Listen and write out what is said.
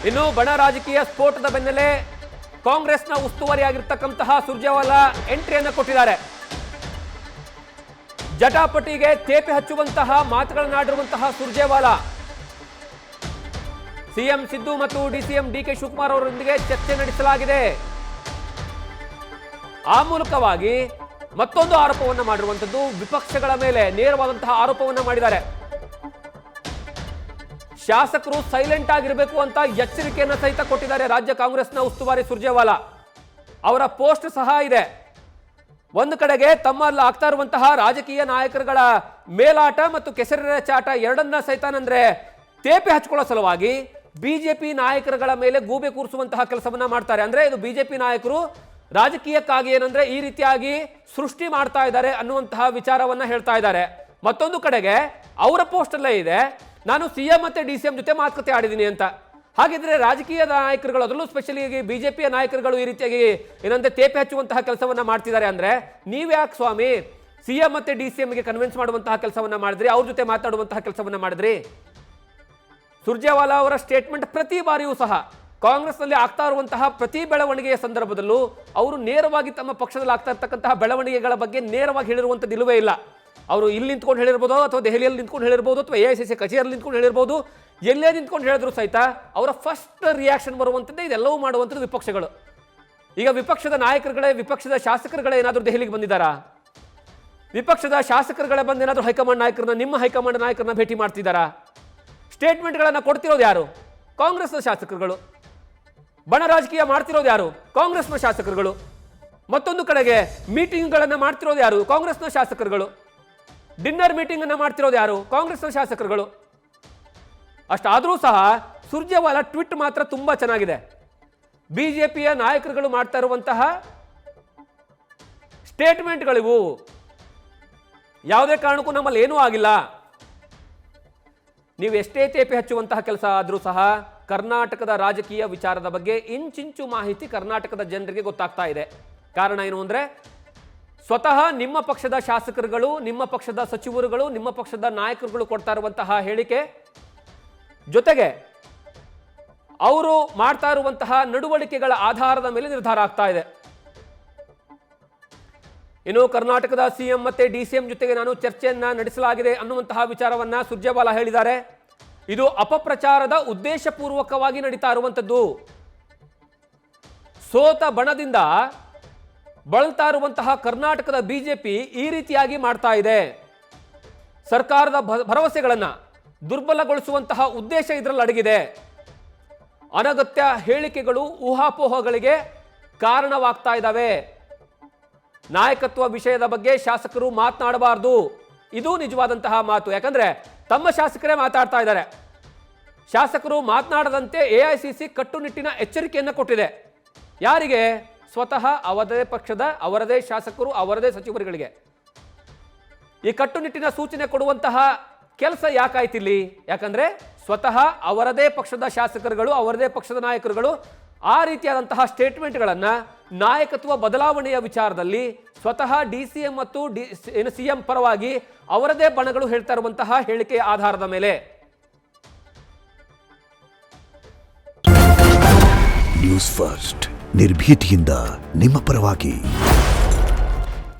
ಇನ್ನು ಬಣ ರಾಜಕೀಯ ಸ್ಫೋಟದ ಬೆನ್ನಲ್ಲೇ ಕಾಂಗ್ರೆಸ್ನ ಉಸ್ತುವಾರಿಯಾಗಿರ್ತಕ್ಕಂತಹ ಸುರ್ಜೇವಾಲಾ ಎಂಟ್ರಿಯನ್ನು ಕೊಟ್ಟಿದ್ದಾರೆ. ಜಟಾಪಟಿಗೆ ತೇಪೆ ಹಚ್ಚುವಂತಹ ಮಾತುಗಳನ್ನಾಡಿರುವಂತಹ ಸುರ್ಜೇವಾಲಾ ಸಿಎಂ ಸಿದ್ದು ಮತ್ತು ಡಿಸಿಎಂ ಡಿಕೆ ಶಿವಕುಮಾರ್ ಅವರೊಂದಿಗೆ ಚರ್ಚೆ ನಡೆಸಲಾಗಿದೆ. ಆ ಮೂಲಕವಾಗಿ ಮತ್ತೊಂದು ಆರೋಪವನ್ನು ಮಾಡಿರುವಂತದ್ದು, ವಿಪಕ್ಷಗಳ ಮೇಲೆ ನೇರವಾದಂತಹ ಆರೋಪವನ್ನು ಮಾಡಿದ್ದಾರೆ. ಶಾಸಕರು ಸೈಲೆಂಟ್ ಆಗಿರಬೇಕು ಅಂತ ಎಚ್ಚರಿಕೆಯನ್ನು ಸಹಿತ ಕೊಟ್ಟಿದ್ದಾರೆ ರಾಜ್ಯ ಕಾಂಗ್ರೆಸ್ನ ಉಸ್ತುವಾರಿ ಸುರ್ಜೇವಾಲಾ. ಅವರ ಪೋಸ್ಟ್ ಸಹ ಇದೆ. ಒಂದು ಕಡೆಗೆ ತಮ್ಮಲ್ಲಿ ಆಗ್ತಾ ಇರುವಂತಹ ರಾಜಕೀಯ ನಾಯಕರುಗಳ ಮೇಲಾಟ ಮತ್ತು ಕೆಸರಿನ ಚಾಟ ಎರಡನ್ನ ಸಹಿತಾನಂದ್ರೆ ತೇಪೆ ಹಚ್ಕೊಳ್ಳೋ ಸಲುವಾಗಿ ಬಿಜೆಪಿ ನಾಯಕರುಗಳ ಮೇಲೆ ಗೂಬೆ ಕೂರಿಸುವಂತಹ ಕೆಲಸವನ್ನ ಮಾಡ್ತಾರೆ. ಅಂದ್ರೆ ಇದು ಬಿಜೆಪಿ ನಾಯಕರು ರಾಜಕೀಯಕ್ಕಾಗಿ ಏನಂದ್ರೆ ಈ ರೀತಿಯಾಗಿ ಸೃಷ್ಟಿ ಮಾಡ್ತಾ ಇದ್ದಾರೆ ಅನ್ನುವಂತಹ ವಿಚಾರವನ್ನ ಹೇಳ್ತಾ ಇದ್ದಾರೆ. ಮತ್ತೊಂದು ಕಡೆಗೆ ಅವರ ಪೋಸ್ಟ್ ಅಲ್ಲೇ ಇದೆ, ನಾನು ಸಿಎಂ ಮತ್ತೆ ಡಿಸಿಎಂ ಜೊತೆ ಮಾತುಕತೆ ಆಡಿದ್ದೀನಿ ಅಂತ. ಹಾಗಿದ್ರೆ ರಾಜಕೀಯ ನಾಯಕರುಗಳು, ಅದರಲ್ಲೂ ಸ್ಪೆಷಲಿ ಬಿಜೆಪಿಯ ನಾಯಕರುಗಳು ಈ ರೀತಿಯಾಗಿ ಏನಂದ್ರೆ ತೇಪೆ ಹಚ್ಚುವಂತಹ ಕೆಲಸವನ್ನ ಮಾಡ್ತಿದ್ದಾರೆ ಅಂದ್ರೆ ನೀವ್ಯಾಕೆ ಸ್ವಾಮಿ ಸಿಎಂ ಮತ್ತೆ ಡಿಸಿಎಂಗೆ ಕನ್ವಿನ್ಸ್ ಮಾಡುವಂತಹ ಕೆಲಸವನ್ನ ಮಾಡಿದ್ರಿ, ಅವ್ರ ಜೊತೆ ಮಾತಾಡುವಂತಹ ಕೆಲಸವನ್ನ ಮಾಡಿದ್ರಿ? ಸುರ್ಜೇವಾಲಾ ಅವರ ಸ್ಟೇಟ್ಮೆಂಟ್ ಪ್ರತಿ ಬಾರಿಯೂ ಸಹ ಕಾಂಗ್ರೆಸ್ನಲ್ಲಿ ಆಗ್ತಾ ಇರುವಂತಹ ಪ್ರತಿ ಬೆಳವಣಿಗೆಯ ಸಂದರ್ಭದಲ್ಲೂ ಅವರು ನೇರವಾಗಿ ತಮ್ಮ ಪಕ್ಷದಲ್ಲಿ ಆಗ್ತಾ ಇರ್ತಕ್ಕಂತಹ ಬೆಳವಣಿಗೆಗಳ ಬಗ್ಗೆ ನೇರವಾಗಿ ಹೇಳಿರುವಂಥದ್ದು ಇಲ್ಲವೇ ಇಲ್ಲ. ಅವರು ಇಲ್ಲಿ ನಿಂತ್ಕೊಂಡು ಹೇಳಿರ್ಬೋದು, ಅಥವಾ ದೆಹಲಿಯಲ್ಲಿ ನಿಂತ್ಕೊಂಡು ಹೇಳಿರ್ಬೋದು, ಅಥವಾ ಎಐಸಿಸಿ ಕಚೇರಿಯಲ್ಲಿ ನಿಂತ್ಕೊಂಡು ಹೇಳಿರ್ಬೋದು, ಎಲ್ಲೇ ನಿಂತ್ಕೊಂಡು ಹೇಳಿದ್ರು ಸಹಿತ ಅವರ ಫಸ್ಟ್ ರಿಯಾಕ್ಷನ್ ಬರುವಂಥದ್ದೇ ಇದೆಲ್ಲವೂ ಮಾಡುವಂಥದ್ದು ವಿಪಕ್ಷಗಳು. ಈಗ ವಿಪಕ್ಷದ ನಾಯಕರುಗಳೇ, ವಿಪಕ್ಷದ ಶಾಸಕರುಗಳೇ ಏನಾದರೂ ದೆಹಲಿಗೆ ಬಂದಿದ್ದಾರಾ? ವಿಪಕ್ಷದ ಶಾಸಕರುಗಳೇ ಬಂದು ಏನಾದರೂ ಹೈಕಮಾಂಡ್ ನಾಯಕರನ್ನ, ನಿಮ್ಮ ಹೈಕಮಾಂಡ್ ನಾಯಕರನ್ನ ಭೇಟಿ ಮಾಡ್ತಿದ್ದಾರಾ? ಸ್ಟೇಟ್ಮೆಂಟ್ಗಳನ್ನು ಕೊಡ್ತಿರೋದು ಯಾರು? ಕಾಂಗ್ರೆಸ್ನ ಶಾಸಕರುಗಳು. ಬಣ ರಾಜಕೀಯ ಮಾಡ್ತಿರೋದು ಯಾರು? ಕಾಂಗ್ರೆಸ್ನ ಶಾಸಕರುಗಳು. ಮತ್ತೊಂದು ಕಡೆಗೆ ಮೀಟಿಂಗ್ಗಳನ್ನು ಮಾಡ್ತಿರೋದು ಯಾರು? ಕಾಂಗ್ರೆಸ್ನ ಶಾಸಕರುಗಳು. ಡಿನ್ನರ್ ಮೀಟಿಂಗ್ ಅನ್ನು ಮಾಡ್ತಿರೋದು ಯಾರು? ಕಾಂಗ್ರೆಸ್ನ ಶಾಸಕರುಗಳು. ಅಷ್ಟಾದರೂ ಸಹ ಸುರ್ಜೇವಾಲಾ ಟ್ವೀಟ್ ಮಾತ್ರ ತುಂಬಾ ಚೆನ್ನಾಗಿದೆ. ಬಿಜೆಪಿಯ ನಾಯಕರುಗಳು ಮಾಡ್ತಾ ಇರುವಂತಹ ಸ್ಟೇಟ್ಮೆಂಟ್ಗಳಿವು, ಯಾವುದೇ ಕಾರಣಕ್ಕೂ ನಮ್ಮಲ್ಲಿ ಏನೂ ಆಗಿಲ್ಲ. ನೀವು ಎಷ್ಟೇ ತೇಪೆ ಹಚ್ಚುವಂತಹ ಕೆಲಸ ಆದರೂ ಸಹ ಕರ್ನಾಟಕದ ರಾಜಕೀಯ ವಿಚಾರದ ಬಗ್ಗೆ ಇಂಚಿಂಚು ಮಾಹಿತಿ ಕರ್ನಾಟಕದ ಜನರಿಗೆ ಗೊತ್ತಾಗ್ತಾ ಇದೆ. ಕಾರಣ ಏನು ಅಂದರೆ, ಸ್ವತಃ ನಿಮ್ಮ ಪಕ್ಷದ ಶಾಸಕರುಗಳು, ನಿಮ್ಮ ಪಕ್ಷದ ಸಚಿವರುಗಳು, ನಿಮ್ಮ ಪಕ್ಷದ ನಾಯಕರುಗಳು ಕೊಡ್ತಾ ಇರುವಂತಹ ಹೇಳಿಕೆ ಜೊತೆಗೆ ಅವರು ಮಾಡ್ತಾ ಇರುವಂತಹ ನಡವಳಿಕೆಗಳ ಆಧಾರದ ಮೇಲೆ ನಿರ್ಧಾರ ಆಗ್ತಾ ಇದೆ. ಇನ್ನು ಕರ್ನಾಟಕದ ಸಿಎಂ ಮತ್ತೆ ಡಿಸಿಎಂ ಜೊತೆಗೆ ನಾನು ಚರ್ಚೆಯನ್ನ ನಡೆಸಲಾಗಿದೆ ಅನ್ನುವಂತಹ ವಿಚಾರವನ್ನ ಸುರ್ಜೇವಾಲಾ ಹೇಳಿದ್ದಾರೆ. ಇದು ಅಪಪ್ರಚಾರದ ಉದ್ದೇಶಪೂರ್ವಕವಾಗಿ ನಡೀತಾ ಇರುವಂಥದ್ದು. ಸೋತ ಬಣದಿಂದ ಬಳಲ್ತಾ ಇರುವಂತಹ ಕರ್ನಾಟಕದ ಬಿಜೆಪಿ ಈ ರೀತಿಯಾಗಿ ಮಾಡ್ತಾ ಇದೆ. ಸರ್ಕಾರದ ಭರವಸೆಗಳನ್ನ ದುರ್ಬಲಗೊಳಿಸುವಂತಹ ಉದ್ದೇಶ ಇದರಲ್ಲಿ ಅಡಗಿದೆ. ಅನಗತ್ಯ ಹೇಳಿಕೆಗಳು, ಊಹಾಪೋಹಗಳಿಗೆ ಕಾರಣವಾಗ್ತಾ ಇದ್ದಾವೆ. ನಾಯಕತ್ವ ವಿಷಯದ ಬಗ್ಗೆ ಶಾಸಕರು ಮಾತನಾಡಬಾರದು, ಇದು ನಿಜವಾದಂತಹ ಮಾತು. ಯಾಕಂದ್ರೆ ತಮ್ಮ ಶಾಸಕರೇ ಮಾತಾಡ್ತಾ ಇದ್ದಾರೆ. ಶಾಸಕರು ಮಾತನಾಡದಂತೆ ಎಐಸಿಸಿ ಕಟ್ಟುನಿಟ್ಟಿನ ಎಚ್ಚರಿಕೆಯನ್ನು ಕೊಟ್ಟಿದೆ. ಯಾರಿಗೆ? ಸ್ವತಃ ಅವರದೇ ಪಕ್ಷದ, ಅವರದೇ ಶಾಸಕರು, ಅವರದೇ ಸಚಿವರುಗಳಿಗೆ. ಈ ಕಟ್ಟುನಿಟ್ಟಿನ ಸೂಚನೆ ಕೊಡುವಂತಹ ಕೆಲಸ ಯಾಕಾಯ್ತಿಲ್ಲಿ? ಯಾಕಂದ್ರೆ ಸ್ವತಃ ಅವರದೇ ಪಕ್ಷದ ಶಾಸಕರುಗಳು, ಅವರದೇ ಪಕ್ಷದ ನಾಯಕರುಗಳು ಆ ರೀತಿಯಾದಂತಹ ಸ್ಟೇಟ್ಮೆಂಟ್ಗಳನ್ನ ನಾಯಕತ್ವ ಬದಲಾವಣೆಯ ವಿಚಾರದಲ್ಲಿ ಸ್ವತಃ ಡಿಸಿಎಂ ಮತ್ತು ಸಿಎಂ ಪರವಾಗಿ ಅವರದೇ ಬಣಗಳು ಹೇಳ್ತಾ ಇರುವಂತಹ ಹೇಳಿಕೆಯ ಆಧಾರದ ಮೇಲೆ. ನ್ಯೂಸ್ ಫಸ್ಟ್, ನಿರ್ಭೀತಿಯಿಂದ ನಿಮ್ಮ ಪರವಾಗಿ.